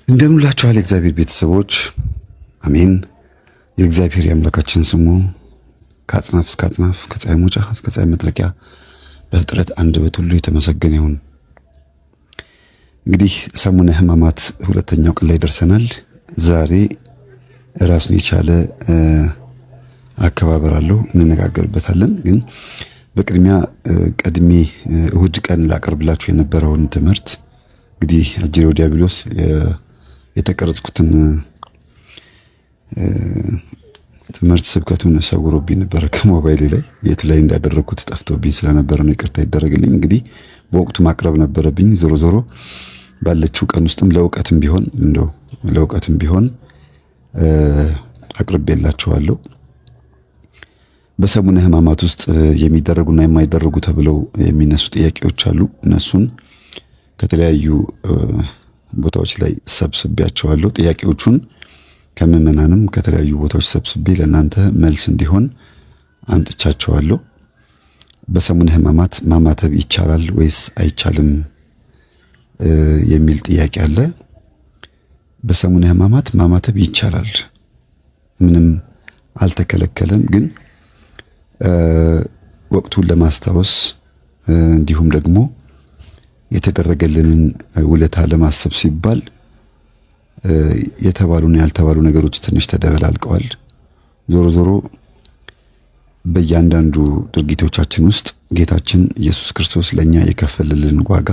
እንደምንላችኋል የእግዚአብሔር ቤተሰቦች አሜን። የእግዚአብሔር የአምላካችን ስሙ ከአጽናፍ እስከ አጽናፍ ከፀሐይ መውጫ እስከ ፀሐይ መጥለቂያ በፍጥረት አንደበት ሁሉ የተመሰገነ ይሁን። እንግዲህ ሰሙነ ሕማማት ሁለተኛው ቀን ላይ ደርሰናል። ዛሬ ራሱን የቻለ አከባበር አለው፣ እንነጋገርበታለን። ግን በቅድሚያ ቀድሜ እሁድ ቀን ላቀርብላችሁ የነበረውን ትምህርት እንግዲህ አጅሬው ዲያብሎስ የተቀረጽኩትን ትምህርት ስብከቱን ሰውሮብኝ ነበር ከሞባይሌ ላይ የት ላይ እንዳደረኩት ጠፍቶብኝ ስለነበር ነው፣ ይቅርታ ይደረግልኝ። እንግዲህ በወቅቱ ማቅረብ ነበረብኝ። ዞሮ ዞሮ ባለችው ቀን ውስጥም ለውቀትም ቢሆን አቅርቤላችኋለሁ። በሰሙነ ሕማማት ውስጥ የሚደረጉና የማይደረጉ ተብለው የሚነሱ ጥያቄዎች አሉ። እነሱን ከተለያዩ ቦታዎች ላይ ሰብስቤያቸዋለሁ። ጥያቄዎቹን ከምዕመናንም ከተለያዩ ቦታዎች ሰብስቤ ለእናንተ መልስ እንዲሆን አምጥቻቸዋለሁ። በሰሙነ ሕማማት ማማተብ ይቻላል ወይስ አይቻልም የሚል ጥያቄ አለ። በሰሙነ ሕማማት ማማተብ ይቻላል፣ ምንም አልተከለከለም። ግን ወቅቱን ለማስታወስ እንዲሁም ደግሞ የተደረገልንን ውለታ ለማሰብ ሲባል የተባሉና ያልተባሉ ነገሮች ትንሽ ተደበላልቀዋል። ዞሮ ዞሮ በእያንዳንዱ ድርጊቶቻችን ውስጥ ጌታችን ኢየሱስ ክርስቶስ ለኛ የከፈለልን ዋጋ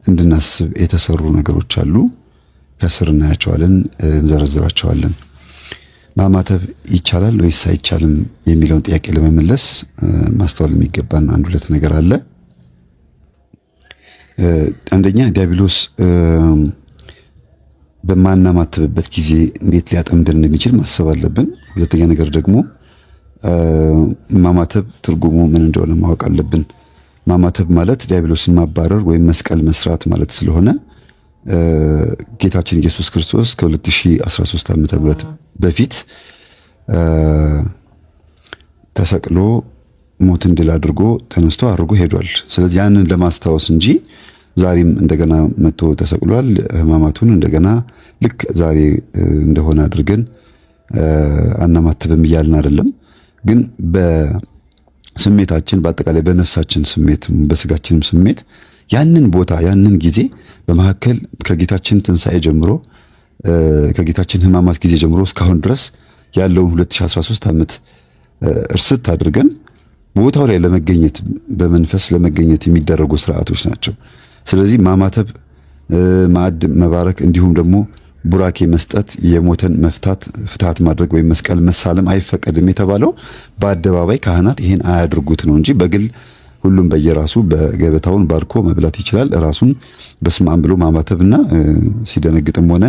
እንድናስብ የተሰሩ ነገሮች አሉ። ከስር እናያቸዋለን፣ እንዘረዝራቸዋለን። ማማተብ ይቻላል ወይስ አይቻልም የሚለውን ጥያቄ ለመመለስ ማስተዋል የሚገባን አንድ ሁለት ነገር አለ። አንደኛ ዲያብሎስ በማናማተብበት ጊዜ እንዴት ሊያጠምደን እንደሚችል ማሰብ አለብን። ሁለተኛ ነገር ደግሞ ማማተብ ትርጉሙ ምን እንደሆነ ማወቅ አለብን። ማማተብ ማለት ዲያብሎስን ማባረር ወይም መስቀል መስራት ማለት ስለሆነ ጌታችን ኢየሱስ ክርስቶስ ከ2013 ዓ.ም በፊት ተሰቅሎ ሞትን ድል አድርጎ ተነስቶ አድርጎ ሄዷል። ስለዚህ ያንን ለማስታወስ እንጂ ዛሬም እንደገና መጥቶ ተሰቅሏል። ሕማማቱን እንደገና ልክ ዛሬ እንደሆነ አድርገን አናማትብም እያልን አይደለም። ግን በስሜታችን በአጠቃላይ በነፍሳችን ስሜት በስጋችንም ስሜት ያንን ቦታ ያንን ጊዜ በመካከል ከጌታችን ትንሣኤ ጀምሮ ከጌታችን ሕማማት ጊዜ ጀምሮ እስካሁን ድረስ ያለውን 2013 ዓመት እርስት አድርገን ቦታው ላይ ለመገኘት በመንፈስ ለመገኘት የሚደረጉ ስርዓቶች ናቸው። ስለዚህ ማማተብ፣ ማዕድ መባረክ እንዲሁም ደግሞ ቡራኬ መስጠት፣ የሞተን መፍታት፣ ፍትሐት ማድረግ ወይም መስቀል መሳለም አይፈቀድም የተባለው በአደባባይ ካህናት ይሄን አያድርጉት ነው እንጂ በግል ሁሉም በየራሱ በገበታውን ባርኮ መብላት ይችላል። ራሱን በስመ አብ ብሎ ማማተብና ሲደነግጥም ሆነ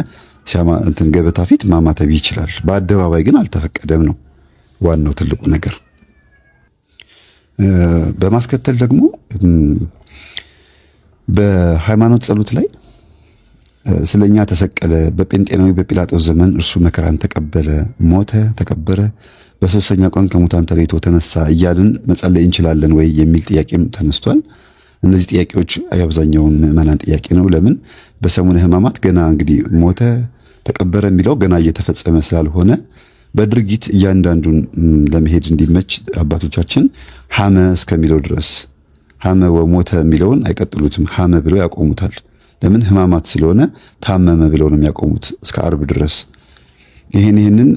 ገበታ ፊት ማማተብ ይችላል። በአደባባይ ግን አልተፈቀደም ነው ዋናው ትልቁ ነገር። በማስከተል ደግሞ በሃይማኖት ጸሎት ላይ ስለኛ ተሰቀለ፣ በጴንጤናዊ በጲላጦስ ዘመን እርሱ መከራን ተቀበለ፣ ሞተ፣ ተቀበረ፣ በሶስተኛው ቀን ከሙታን ተለይቶ ተነሳ እያልን መጸለይ እንችላለን ወይ የሚል ጥያቄም ተነስቷል። እነዚህ ጥያቄዎች የአብዛኛውን ምዕመናን ጥያቄ ነው። ለምን በሰሙነ ሕማማት ገና እንግዲህ ሞተ ተቀበረ የሚለው ገና እየተፈጸመ ስላልሆነ በድርጊት እያንዳንዱን ለመሄድ እንዲመች አባቶቻችን ሐመ እስከሚለው ድረስ ሐመ ወሞተ የሚለውን አይቀጥሉትም፣ ሐመ ብለው ያቆሙታል። ለምን ሕማማት ስለሆነ ታመመ ብለው ነው የሚያቆሙት እስከ ዓርብ ድረስ። ይህንን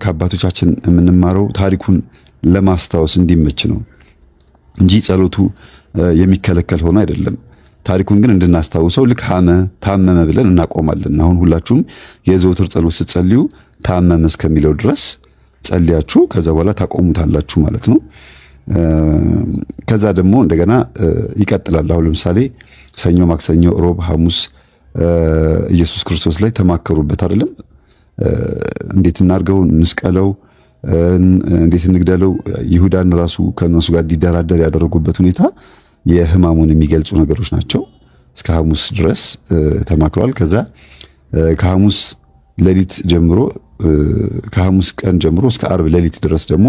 ከአባቶቻችን የምንማረው ታሪኩን ለማስታወስ እንዲመች ነው እንጂ ጸሎቱ የሚከለከል ሆኖ አይደለም። ታሪኩን ግን እንድናስታውሰው ልክ ሐመ ታመመ ብለን እናቆማለን። አሁን ሁላችሁም የዘወትር ጸሎት ስትጸልዩ ታመመ እስከሚለው ድረስ ጸልያችሁ ከዛ በኋላ ታቆሙታላችሁ ማለት ነው። ከዛ ደግሞ እንደገና ይቀጥላል። አሁን ለምሳሌ ሰኞ፣ ማክሰኞ፣ ሮብ፣ ሐሙስ ኢየሱስ ክርስቶስ ላይ ተማከሩበት አይደለም? እንዴት እናርገው፣ እንስቀለው፣ እንዴት እንግደለው፣ ይሁዳን ራሱ ከነሱ ጋር እንዲደራደር ያደረጉበት ሁኔታ የሕማሙን የሚገልጹ ነገሮች ናቸው። እስከ ሐሙስ ድረስ ተማክሯል። ከዛ ከሐሙስ ሌሊት ጀምሮ ከሐሙስ ቀን ጀምሮ እስከ ዓርብ ሌሊት ድረስ ደግሞ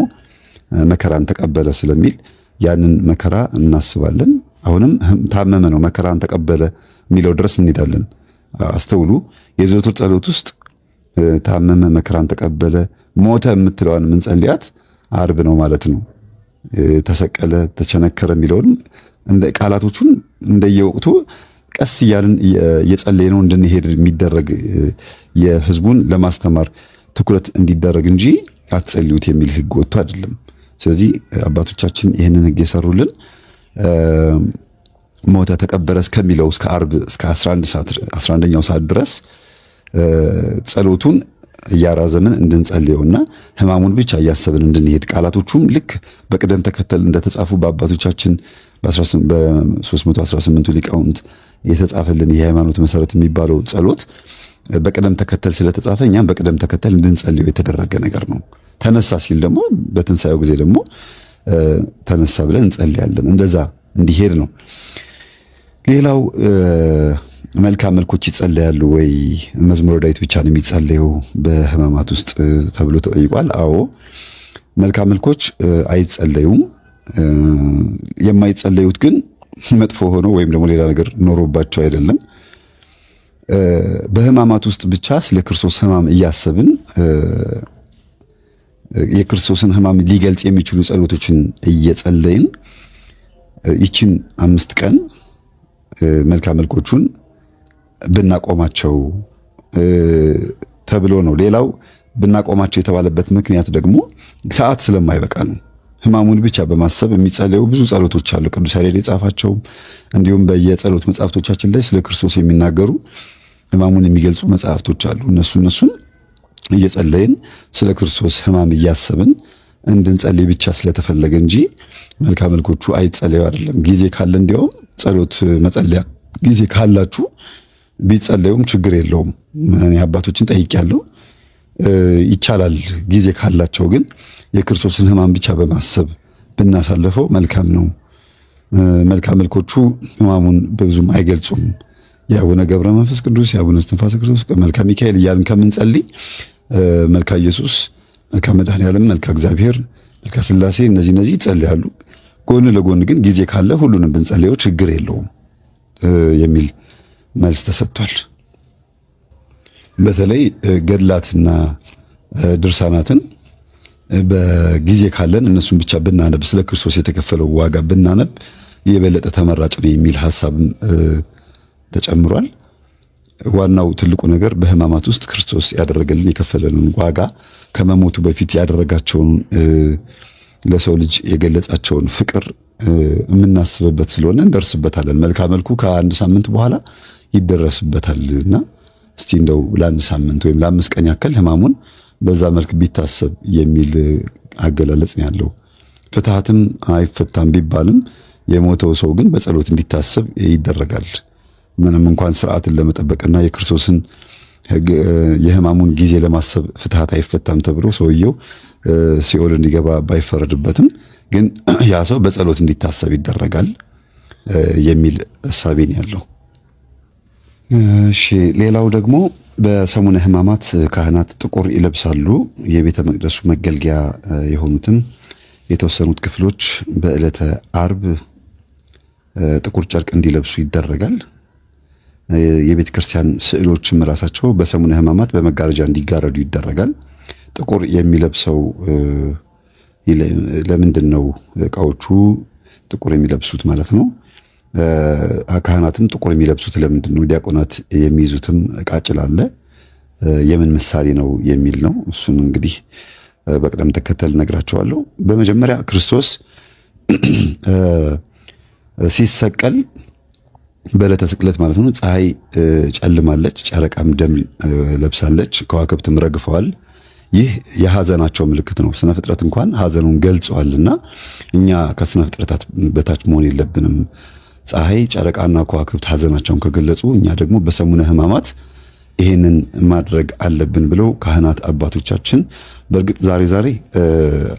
መከራን ተቀበለ ስለሚል ያንን መከራ እናስባለን። አሁንም ታመመ ነው መከራን ተቀበለ የሚለው ድረስ እንሄዳለን። አስተውሉ። የዘወትር ጸሎት ውስጥ ታመመ፣ መከራን ተቀበለ፣ ሞተ የምትለዋን የምንጸልያት ዓርብ ነው ማለት ነው። ተሰቀለ፣ ተቸነከረ የሚለውን እንደ ቃላቶቹን እንደየወቅቱ ቀስ እያልን እየጸለየ ነው እንድንሄድ የሚደረግ የህዝቡን ለማስተማር ትኩረት እንዲደረግ እንጂ አትጸልዩት የሚል ህግ ወጥቶ አይደለም። ስለዚህ አባቶቻችን ይህንን ህግ የሰሩልን ሞተ ተቀበረ እስከሚለው እስከ ዓርብ እስከ 11ኛው ሰዓት ድረስ ጸሎቱን እያራዘምን እንድንጸልየውና ህማሙን ብቻ እያሰብን እንድንሄድ ቃላቶቹም ልክ በቅደም ተከተል እንደተጻፉ በአባቶቻችን በ318ቱ ሊቃውንት የተጻፈልን የሃይማኖት መሰረት የሚባለው ጸሎት በቅደም ተከተል ስለተጻፈ እኛም በቅደም ተከተል እንድንጸልየው የተደረገ ነገር ነው። ተነሳ ሲል ደግሞ በትንሳኤው ጊዜ ደግሞ ተነሳ ብለን እንጸልያለን። እንደዛ እንዲሄድ ነው። ሌላው መልካም መልኮች ይጸለያሉ ወይ? መዝሙረ ዳዊት ብቻ ነው የሚጸለየው በህማማት ውስጥ ተብሎ ተጠይቋል። አዎ መልካም መልኮች አይጸለዩም። የማይጸለዩት ግን መጥፎ ሆኖ ወይም ደግሞ ሌላ ነገር ኖሮባቸው አይደለም። በህማማት ውስጥ ብቻ ስለ ክርስቶስ ህማም እያሰብን የክርስቶስን ህማም ሊገልጽ የሚችሉ ጸሎቶችን እየጸለይን ይችን 5 ቀን መልካም መልኮቹን ብናቆማቸው ተብሎ ነው። ሌላው ብናቆማቸው የተባለበት ምክንያት ደግሞ ሰዓት ስለማይበቃ ነው። ህማሙን ብቻ በማሰብ የሚጸለዩ ብዙ ጸሎቶች አሉ። ቅዱስ ያሬድ የጻፋቸው እንዲሁም በየጸሎት መጽሐፍቶቻችን ላይ ስለ ክርስቶስ የሚናገሩ ህማሙን የሚገልጹ መጽሐፍቶች አሉ። እነሱን እየጸለይን ስለ ክርስቶስ ህማም እያሰብን እንድንጸልይ ብቻ ስለተፈለገ እንጂ መልካም መልኮቹ አይጸለዩ አይደለም። ጊዜ ካለ እንዲያውም ጸሎት መጸለያ ጊዜ ካላችሁ ቢጸለዩም ችግር የለውም። እኔ አባቶችን ጠይቄያለሁ፣ ይቻላል። ጊዜ ካላቸው ግን የክርስቶስን ህማም ብቻ በማሰብ ብናሳልፈው መልካም ነው። መልካም መልኮቹ ህማሙን በብዙም አይገልጹም። የአቡነ ገብረ መንፈስ ቅዱስ፣ የአቡነ እስትንፋሰ ክርስቶስ፣ መልካ ሚካኤል እያልን ከምንጸልይ መልካ ኢየሱስ፣ መልካ መድኃኔዓለም፣ መልካ እግዚአብሔር፣ መልካ ሥላሴ እነዚህ ይጸልያሉ። ጎን ለጎን ግን ጊዜ ካለ ሁሉንም ብንጸልየው ችግር የለውም የሚል መልስ ተሰጥቷል። በተለይ ገድላትና ድርሳናትን በጊዜ ካለን እነሱን ብቻ ብናነብ፣ ስለ ክርስቶስ የተከፈለው ዋጋ ብናነብ የበለጠ ተመራጭ ነው የሚል ሐሳብም ተጨምሯል። ዋናው ትልቁ ነገር በህማማት ውስጥ ክርስቶስ ያደረገልን የከፈለልን ዋጋ ከመሞቱ በፊት ያደረጋቸውን ለሰው ልጅ የገለጻቸውን ፍቅር የምናስብበት ስለሆነ እንደርስበታለን። መልካም መልኩ ከ1 ሳምንት በኋላ ይደረስበታልና እስቲ እንደው ለ1 ሳምንት ወይም ለ5 ቀን ያክል ህማሙን በዛ መልክ ቢታሰብ የሚል አገላለጽ ነው ያለው። ፍትሃትም አይፈታም ቢባልም የሞተው ሰው ግን በጸሎት እንዲታሰብ ይደረጋል። ምንም እንኳን ስርዓትን ለመጠበቅና የክርስቶስን የህማሙን ጊዜ ለማሰብ ፍትሃት አይፈታም ተብሎ ሰውየው ሲኦል እንዲገባ ባይፈረድበትም ግን ያ ሰው በጸሎት እንዲታሰብ ይደረጋል የሚል እሳቤን ያለው። እሺ ሌላው ደግሞ በሰሙነ ህማማት ካህናት ጥቁር ይለብሳሉ። የቤተ መቅደሱ መገልገያ የሆኑትን የተወሰኑት ክፍሎች በዕለተ ዓርብ ጥቁር ጨርቅ እንዲለብሱ ይደረጋል። የቤተ ክርስቲያን ስዕሎችም ራሳቸው በሰሙነ ህማማት በመጋረጃ እንዲጋረዱ ይደረጋል። ጥቁር የሚለብሰው ለምንድን ነው? ዕቃዎቹ ጥቁር የሚለብሱት ማለት ነው። ካህናትም ጥቁር የሚለብሱት ለምንድን ነው? ዲያቆናት የሚይዙትም ቃጭል አለ። የምን ምሳሌ ነው የሚል ነው። እሱን እንግዲህ በቅደም ተከተል ነግራቸዋለሁ። በመጀመሪያ ክርስቶስ ሲሰቀል በዕለተ ስቅለት ማለት ነው ፀሐይ ጨልማለች፣ ጨረቃም ደም ለብሳለች፣ ከዋክብትም ረግፈዋል። ይህ የሐዘናቸው ምልክት ነው። ስነ ፍጥረት እንኳን ሐዘኑን ገልጸዋልና እኛ ከስነ ፍጥረታት በታች መሆን የለብንም። ፀሐይ ጨረቃና ከዋክብት ሐዘናቸውን ከገለጹ እኛ ደግሞ በሰሙነ ህማማት ይሄንን ማድረግ አለብን ብለው ካህናት አባቶቻችን በእርግጥ ዛሬ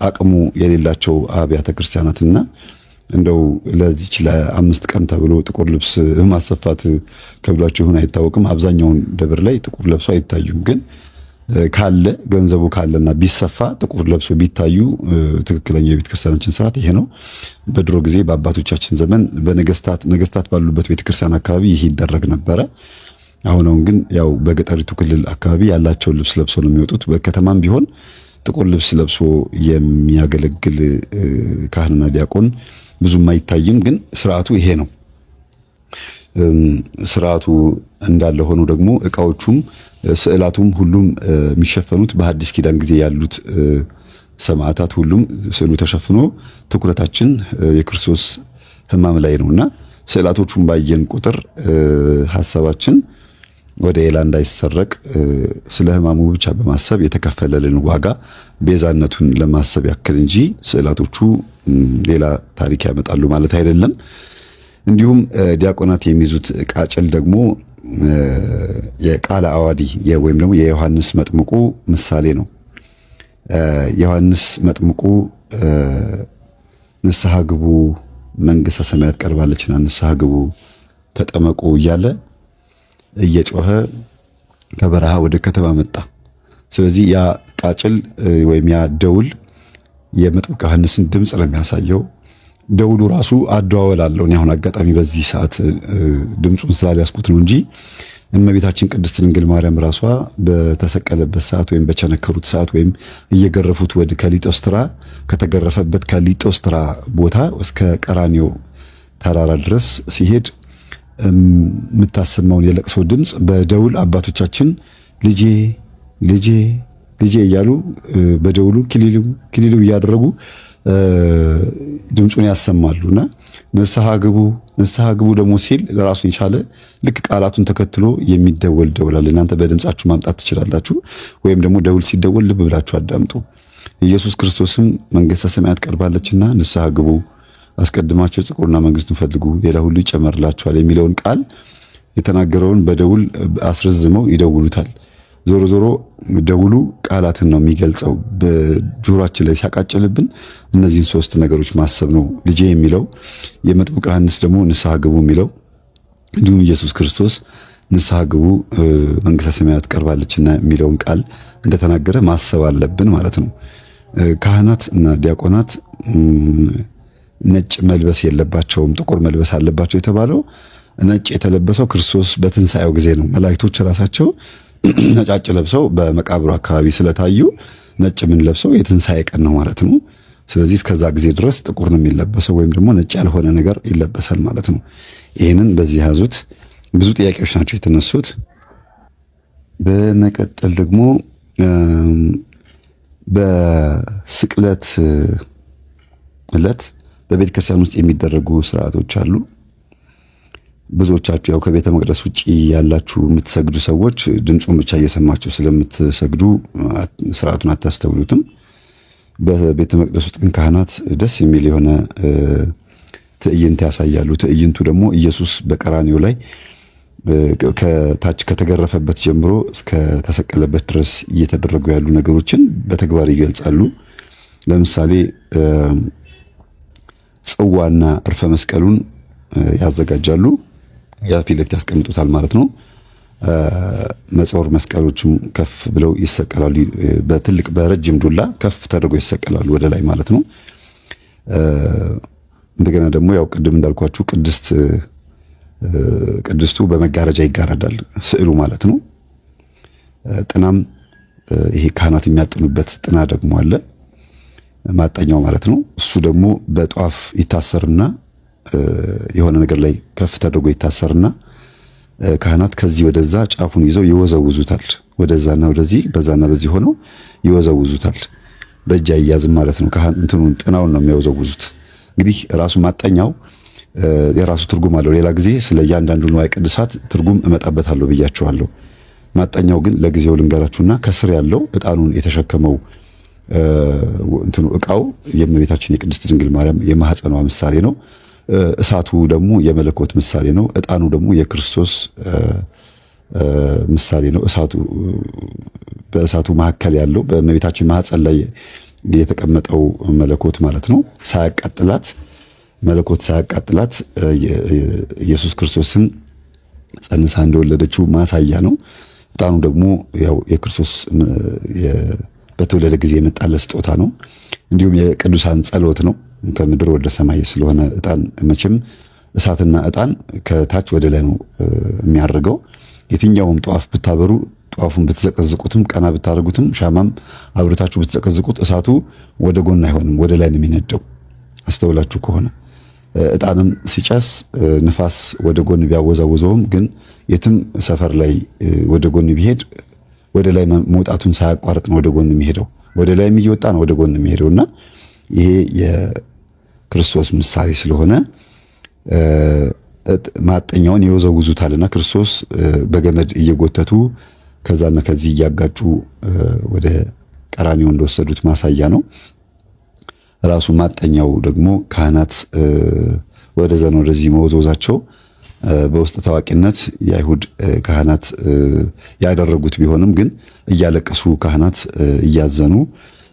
አቅሙ የሌላቸው አብያተ ክርስቲያናትና እንደው ለዚች ለ5 ቀን ተብሎ ጥቁር ልብስ ማሰፋት ከብሏቸው ይሁን አይታወቅም። አብዛኛውን ደብር ላይ ጥቁር ለብሶ አይታዩም። ግን ካለ ገንዘቡ ካለና ቢሰፋ ጥቁር ለብሶ ቢታዩ ትክክለኛ የቤተ ክርስቲያናችን ስርዓት ይሄ ነው። በድሮ ጊዜ በአባቶቻችን ዘመን በነገስታት ባሉበት ቤተ ክርስቲያን አካባቢ ይሄ ይደረግ ነበረ። አሁን ግን ያው በገጠሪቱ ክልል አካባቢ ያላቸውን ልብስ ለብሶ ነው የሚወጡት። በከተማም ቢሆን ጥቁር ልብስ ለብሶ የሚያገለግል ካህንና ዲያቆን ብዙም አይታይም። ግን ስርዓቱ ይሄ ነው። ስርዓቱ እንዳለ ሆኖ ደግሞ እቃዎቹም ስዕላቱም ሁሉም የሚሸፈኑት በሐዲስ ኪዳን ጊዜ ያሉት ሰማዕታት ሁሉም ስዕሉ ተሸፍኖ ትኩረታችን የክርስቶስ ሕማም ላይ ነውና ስዕላቶቹን ባየን ቁጥር ሐሳባችን ወደ ሌላ እንዳይሰረቅ ስለ ሕማሙ ብቻ በማሰብ የተከፈለልን ዋጋ ቤዛነቱን ለማሰብ ያክል እንጂ ስዕላቶቹ ሌላ ታሪክ ያመጣሉ ማለት አይደለም። እንዲሁም ዲያቆናት የሚይዙት ቃጭል ደግሞ የቃለ አዋዲ ወይም ደግሞ የዮሐንስ መጥምቁ ምሳሌ ነው። ዮሐንስ መጥምቁ ንስሐ ግቡ መንግሥተ ሰማያት ቀርባለችና ንስሐ ግቡ ተጠመቁ እያለ እየጮኸ ከበረሃ ወደ ከተማ መጣ። ስለዚህ ያ ቃጭል ወይም ያ ደውል የመጥምቁ ዮሐንስን ድምፅ ነው የሚያሳየው። ደውሉ ራሱ አደዋወል አለው። እኔ አሁን አጋጣሚ በዚህ ሰዓት ድምፁን ስላልያዝኩት ነው እንጂ እመቤታችን ቅድስት ድንግል ማርያም ራሷ በተሰቀለበት ሰዓት ወይም በቸነከሩት ሰዓት ወይም እየገረፉት ወደ ከሊጦስትራ ከተገረፈበት ከሊጦስትራ ቦታ እስከ ቀራኒዮ ተራራ ድረስ ሲሄድ የምታሰማውን የለቅሶ ድምፅ በደውል አባቶቻችን ልጄ ልጄ ልጄ እያሉ በደውሉ ኪሊሉ እያደረጉ ድምፁን ያሰማሉና ንስሐ ግቡ ደግሞ ሲል ለራሱን የቻለ ልክ ቃላቱን ተከትሎ የሚደወል ደውል አለ። እናንተ በድምጻችሁ ማምጣት ትችላላችሁ፣ ወይም ደግሞ ደውል ሲደወል ልብ ብላችሁ አዳምጡ። ኢየሱስ ክርስቶስም መንግሥተ ሰማያት ቀርባለችና ንስሐ ግቡ፣ አስቀድማችሁ ጽድቁንና መንግሥቱን ፈልጉ፣ ሌላ ሁሉ ይጨመርላችኋል የሚለውን ቃል የተናገረውን በደውል አስረዝመው ይደውሉታል። ዞሮ ዞሮ ደውሉ ቃላትን ነው የሚገልጸው። በጆሮአችን ላይ ሲያቃጭልብን እነዚህን ሶስት ነገሮች ማሰብ ነው። ልጄ የሚለው የመጥምቁ ዮሐንስ ደግሞ ንስሐ ግቡ የሚለው እንዲሁም ኢየሱስ ክርስቶስ ንስሐ ግቡ መንግሥተ ሰማያት ቀርባለችና የሚለውን ቃል እንደተናገረ ማሰብ አለብን ማለት ነው። ካህናት እና ዲያቆናት ነጭ መልበስ የለባቸውም፣ ጥቁር መልበስ አለባቸው የተባለው ነጭ የተለበሰው ክርስቶስ በትንሣኤው ጊዜ ነው። መላእክቶች ራሳቸው ነጫጭ ለብሰው በመቃብሩ አካባቢ ስለታዩ ነጭ ምን ለብሰው የትንሣኤ ቀን ነው ማለት ነው። ስለዚህ እስከዛ ጊዜ ድረስ ጥቁር ነው የሚለበሰው ወይም ደግሞ ነጭ ያልሆነ ነገር ይለበሳል ማለት ነው። ይህንን በዚህ ያዙት። ብዙ ጥያቄዎች ናቸው የተነሱት። በመቀጠል ደግሞ በስቅለት ዕለት በቤተ ክርስቲያን ውስጥ የሚደረጉ ስርዓቶች አሉ። ብዙዎቻችሁ ያው ከቤተ መቅደስ ውጪ ያላችሁ የምትሰግዱ ሰዎች ድምፁን ብቻ እየሰማችሁ ስለምትሰግዱ ስርዓቱን አታስተውሉትም። በቤተ መቅደስ ውስጥ ግን ካህናት ደስ የሚል የሆነ ትዕይንት ያሳያሉ። ትዕይንቱ ደግሞ ኢየሱስ በቀራንዮ ላይ ከታች ከተገረፈበት ጀምሮ እስከ ተሰቀለበት ድረስ እየተደረጉ ያሉ ነገሮችን በተግባር ይገልጻሉ። ለምሳሌ ጽዋና እርፈ መስቀሉን ያዘጋጃሉ። ያ ፊት ለፊት ያስቀምጡታል ማለት ነው። መጾር መስቀሎችም ከፍ ብለው ይሰቀላሉ። በትልቅ በረጅም ዱላ ከፍ ተደርገው ይሰቀላሉ ወደ ላይ ማለት ነው። እንደገና ደግሞ ያው ቅድም እንዳልኳችሁ ቅድስቱ በመጋረጃ ይጋረዳል፣ ስዕሉ ማለት ነው። ጥናም ይሄ ካህናት የሚያጥኑበት ጥና ደግሞ አለ፣ ማጠኛው ማለት ነው። እሱ ደግሞ በጧፍ ይታሰርና የሆነ ነገር ላይ ከፍ ተደርጎ ይታሰርና ካህናት ከዚህ ወደዛ ጫፉን ይዘው ይወዘውዙታል። ወደዛና ወደዚህ በዛና በዚህ ሆነው ይወዘውዙታል። በእጅ አያያዝም ማለት ነው። ካህን እንትኑን ጥናውን ነው የሚወዘውዙት። እንግዲህ ራሱ ማጠኛው የራሱ ትርጉም አለው። ሌላ ጊዜ ስለ እያንዳንዱ ንዋየ ቅድሳት ትርጉም እመጣበታለሁ ብያችኋለሁ። ማጠኛው ግን ለጊዜው ልንገራችሁና ከስር ያለው ዕጣኑን የተሸከመው እንትኑ ዕቃው የእመቤታችን የቅድስት ድንግል ማርያም የማህፀኗ ምሳሌ ነው። እሳቱ ደግሞ የመለኮት ምሳሌ ነው። ዕጣኑ ደግሞ የክርስቶስ ምሳሌ ነው። በእሳቱ መካከል ያለው በእመቤታችን ማህፀን ላይ የተቀመጠው መለኮት ማለት ነው። መለኮት ሳያቃጥላት ኢየሱስ ክርስቶስን ጸንሳ እንደወለደችው ማሳያ ነው። ዕጣኑ ደግሞ ያው የክርስቶስ በተወለደ ጊዜ የመጣለት ስጦታ ነው። እንዲሁም የቅዱሳን ጸሎት ነው። ከምድር ወደ ሰማይ ስለሆነ ዕጣን መቼም እሳትና ዕጣን ከታች ወደ ላይ ነው የሚያርገው። የትኛውም ጧፍ ብታበሩ ጧፉን ብትዘቀዝቁትም ቀና ብታደርጉትም ሻማም አብርታችሁ ብትዘቀዝቁት እሳቱ ወደ ጎን አይሆንም፣ ወደ ላይ ነው የሚነደው። አስተውላችሁ ከሆነ እጣንም ሲጨስ ንፋስ ወደ ጎን ቢያወዛውዘውም ግን የትም ሰፈር ላይ ወደ ጎን ቢሄድ ወደ ላይ መውጣቱን ሳያቋርጥ ነው ወደ ጎን የሚሄደው። ወደ ላይ እየወጣ ነው ወደ ጎን የሚሄደውና ይሄ የክርስቶስ ምሳሌ ስለሆነ ማጠኛውን ይወዘውዙታልና ክርስቶስ በገመድ እየጎተቱ ከዛና ከዚህ እያጋጩ ወደ ቀራንዮ እንደወሰዱት ማሳያ ነው። ራሱ ማጠኛው ደግሞ ካህናት ወደዛና ወደዚህ መወዝወዛቸው በውስጥ ታዋቂነት የአይሁድ ካህናት ያደረጉት ቢሆንም ግን እያለቀሱ ካህናት እያዘኑ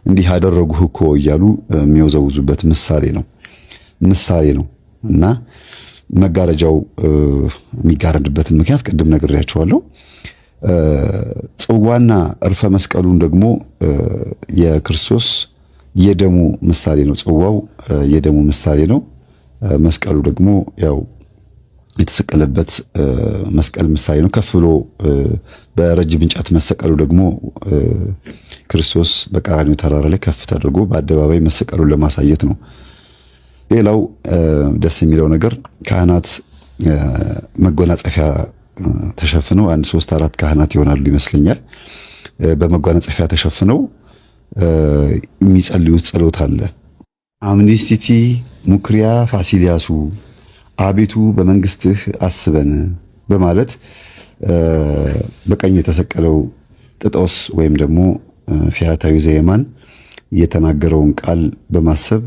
እንዲህ ያደረጉህ እኮ እያሉ የሚወዘውዙበት ምሳሌ ነው እና መጋረጃው የሚጋረድበትን ምክንያት ቅድም ነግሬያቸዋለሁ። ጽዋና እርፈ መስቀሉን ደግሞ የክርስቶስ የደሙ ምሳሌ ነው። ጽዋው የደሙ ምሳሌ ነው። መስቀሉ ደግሞ ያው የተሰቀለበት መስቀል ምሳሌ ነው። ከፍ ብሎ በረጅም እንጨት መሰቀሉ ደግሞ ክርስቶስ በቀራንዮ ተራራ ላይ ከፍ ተደርጎ በአደባባይ መሰቀሉን ለማሳየት ነው። ሌላው ደስ የሚለው ነገር ካህናት መጎናጸፊያ ተሸፍነው 1 3 4 ካህናት ይሆናሉ ይመስለኛል። በመጎናጸፊያ ተሸፍነው የሚጸልዩት ጸሎት አለ። አምኒስቲቲ ሙክሪያ ፋሲሊያሱ አቤቱ በመንግስትህ አስበን በማለት በቀኝ የተሰቀለው ጥጦስ ወይም ደግሞ ፊያታዊ ዘየማን የተናገረውን ቃል በማሰብ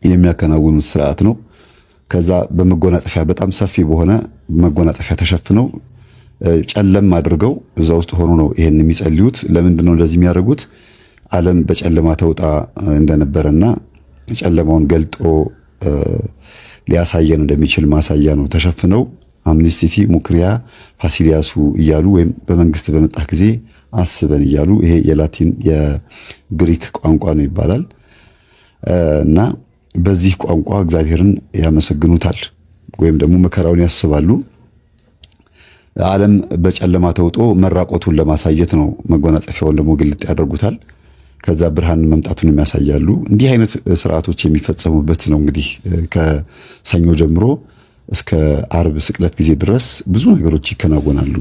የሚያከናውኑት ስርዓት ነው። ከዛ በመጎናጸፊያ በጣም ሰፊ በሆነ መጎናጸፊያ ተሸፍነው ጨለም አድርገው እዛ ውስጥ ሆኖ ነው ይሄን የሚጸልዩት። ለምንድን ነው እንደዚህ የሚያደርጉት? ዓለም በጨለማ ተውጣ እንደነበረና ጨለማውን ገልጦ ሊያሳየን እንደሚችል ማሳያ ነው። ተሸፍነው አምኒስቲቲ ሙክሪያ ፋሲሊያሱ እያሉ ወይም በመንግስት በመጣ ጊዜ አስበን እያሉ ይሄ የላቲን የግሪክ ቋንቋ ነው ይባላል እና በዚህ ቋንቋ እግዚአብሔርን ያመሰግኑታል ወይም ደግሞ መከራውን ያስባሉ። ዓለም በጨለማ ተውጦ መራቆቱን ለማሳየት ነው። መጎናጸፊያውን ደግሞ ግልጥ ያደርጉታል። ከዛ ብርሃን መምጣቱን የሚያሳያሉ። እንዲህ አይነት ስርዓቶች የሚፈጸሙበት ነው። እንግዲህ ከሰኞ ጀምሮ እስከ አርብ ስቅለት ጊዜ ድረስ ብዙ ነገሮች ይከናወናሉ።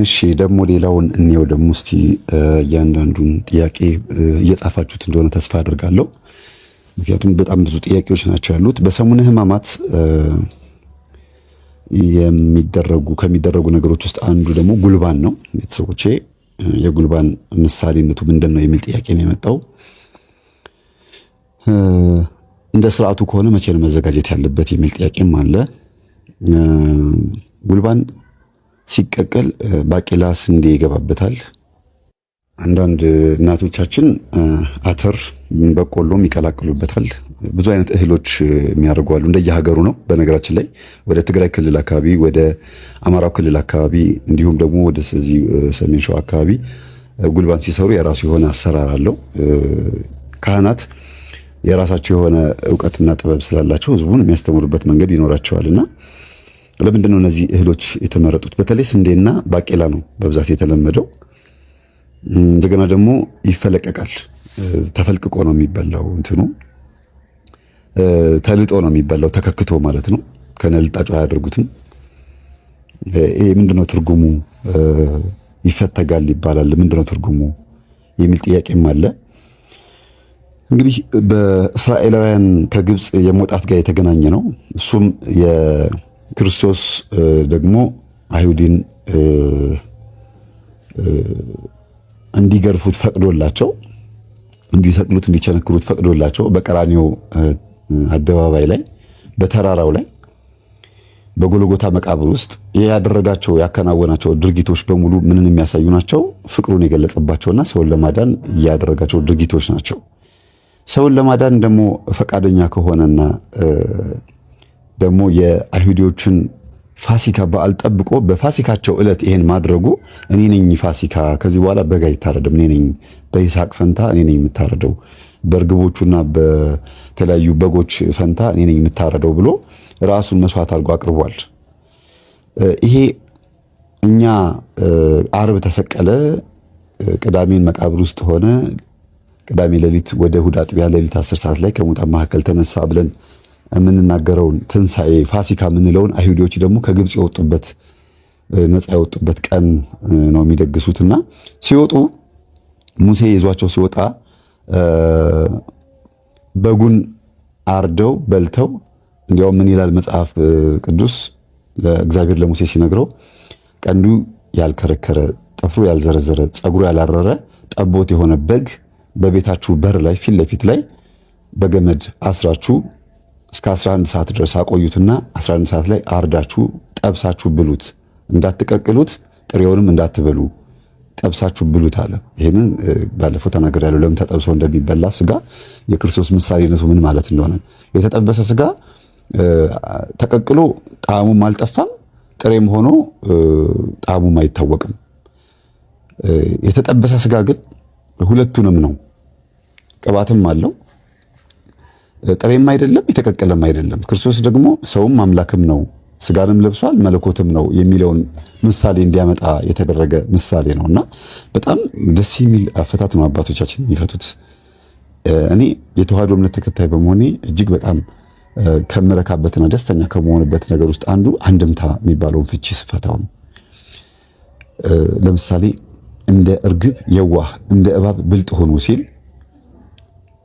እሺ ደግሞ ሌላውን እንየው። ደግሞ እስቲ እያንዳንዱን ጥያቄ እየጻፋችሁት እንደሆነ ተስፋ አድርጋለሁ። ምክንያቱም በጣም ብዙ ጥያቄዎች ናቸው ያሉት። በሰሙነ ሕማማት ከሚደረጉ ነገሮች ውስጥ አንዱ ደግሞ ጉልባን ነው። ቤተሰቦቼ የጉልባን ምሳሌነቱ ምንድን ነው የሚል ጥያቄ ነው የመጣው። እንደ ስርዓቱ ከሆነ መቼ ነው መዘጋጀት ያለበት የሚል ጥያቄም አለ። ጉልባን ሲቀቀል ባቄላ፣ ስንዴ ይገባበታል። አንዳንድ እናቶቻችን አተር፣ በቆሎም ይቀላቅሉበታል። ብዙ አይነት እህሎች የሚያደርጉ አሉ። እንደየሀገሩ ነው። በነገራችን ላይ ወደ ትግራይ ክልል አካባቢ፣ ወደ አማራው ክልል አካባቢ እንዲሁም ደግሞ ወደ ሰሜን ሸዋ አካባቢ ጉልባን ሲሰሩ የራሱ የሆነ አሰራር አለው። ካህናት የራሳቸው የሆነ እውቀትና ጥበብ ስላላቸው ህዝቡን የሚያስተምሩበት መንገድ ይኖራቸዋልና ለምንድን ነው እነዚህ እህሎች የተመረጡት? በተለይ ስንዴና ባቄላ ነው በብዛት የተለመደው። እንደገና ደግሞ ይፈለቀቃል። ተፈልቅቆ ነው የሚበላው። እንትኑ ተልጦ ነው የሚበላው፣ ተከክቶ ማለት ነው። ከነልጣጩ አያደርጉትም። ይሄ ምንድነው ትርጉሙ? ይፈተጋል ይባላል። ምንድነው ትርጉሙ የሚል ጥያቄም አለ። እንግዲህ በእስራኤላውያን ከግብፅ የመውጣት ጋር የተገናኘ ነው። እሱም የክርስቶስ ደግሞ አይሁድን እንዲገርፉት ፈቅዶላቸው፣ እንዲሰቅሉት፣ እንዲቸነክሩት ፈቅዶላቸው በቀራንዮ አደባባይ ላይ በተራራው ላይ በጎልጎታ መቃብር ውስጥ ያደረጋቸው ያከናወናቸው ድርጊቶች በሙሉ ምንን የሚያሳዩ ናቸው? ፍቅሩን የገለጸባቸውና ሰውን ለማዳን ያደረጋቸው ድርጊቶች ናቸው። ሰውን ለማዳን ደግሞ ፈቃደኛ ከሆነና ደግሞ የአይሁዶችን ፋሲካ በዓል ጠብቆ በፋሲካቸው ዕለት ይሄን ማድረጉ እኔ ነኝ ፋሲካ፣ ከዚህ በኋላ በግ አይታረድም፣ እኔ ነኝ በይስሐቅ ፈንታ እኔ ነኝ የምታረደው፣ በርግቦቹና በተለያዩ በጎች ፈንታ እኔ ነኝ የምታረደው ብሎ ራሱን መስዋዕት አድርጎ አቅርቧል። ይሄ እኛ አርብ ተሰቀለ፣ ቅዳሜን መቃብር ውስጥ ሆነ፣ ቅዳሜ ሌሊት ወደ እሑድ አጥቢያ ሌሊት 10 ሰዓት ላይ ከሙታን መካከል ተነሳ ብለን የምንናገረውን ትንሣኤ ፋሲካ የምንለውን አይሁዶች ደግሞ ከግብፅ የወጡበት ነፃ የወጡበት ቀን ነው የሚደግሱትና ሲወጡ ሙሴ ይዟቸው ሲወጣ በጉን አርደው በልተው እንዲያውም ምን ይላል መጽሐፍ ቅዱስ ለእግዚአብሔር ለሙሴ ሲነግረው ቀንዱ ያልከረከረ ጥፍሩ ያልዘረዘረ ጸጉሩ ያላረረ ጠቦት የሆነ በግ በቤታችሁ በር ላይ ፊት ለፊት ላይ በገመድ አስራችሁ እስከ 11 ሰዓት ድረስ አቆዩትና 11 ሰዓት ላይ አርዳችሁ ጠብሳችሁ ብሉት፣ እንዳትቀቅሉት ጥሬውንም እንዳትበሉ ጠብሳችሁ ብሉት አለ። ይሄንን ባለፈው ተናግሬያለሁ። ለምን ተጠብሶ እንደሚበላ ስጋ የክርስቶስ ምሳሌነቱ ምን ማለት እንደሆነ። የተጠበሰ ስጋ ተቀቅሎ ጣዕሙም አልጠፋም፣ ጥሬም ሆኖ ጣዕሙም አይታወቅም። የተጠበሰ ስጋ ግን ሁለቱንም ነው፣ ቅባትም አለው፣ ጥሬም አይደለም፣ የተቀቀለም አይደለም። ክርስቶስ ደግሞ ሰውም አምላክም ነው፣ ስጋንም ለብሷል መለኮትም ነው የሚለውን ምሳሌ እንዲያመጣ የተደረገ ምሳሌ ነውና በጣም ደስ የሚል አፈታት ነው አባቶቻችን የሚፈቱት። እኔ የተዋህዶ እምነት ተከታይ በመሆኔ እጅግ በጣም ከምረካበትና ደስተኛ ከመሆንበት ነገር ውስጥ አንዱ አንድምታ የሚባለውን ፍቺ ስፈታው ነው። ለምሳሌ እንደ እርግብ የዋህ እንደ እባብ ብልጥ ሆኑ ሲል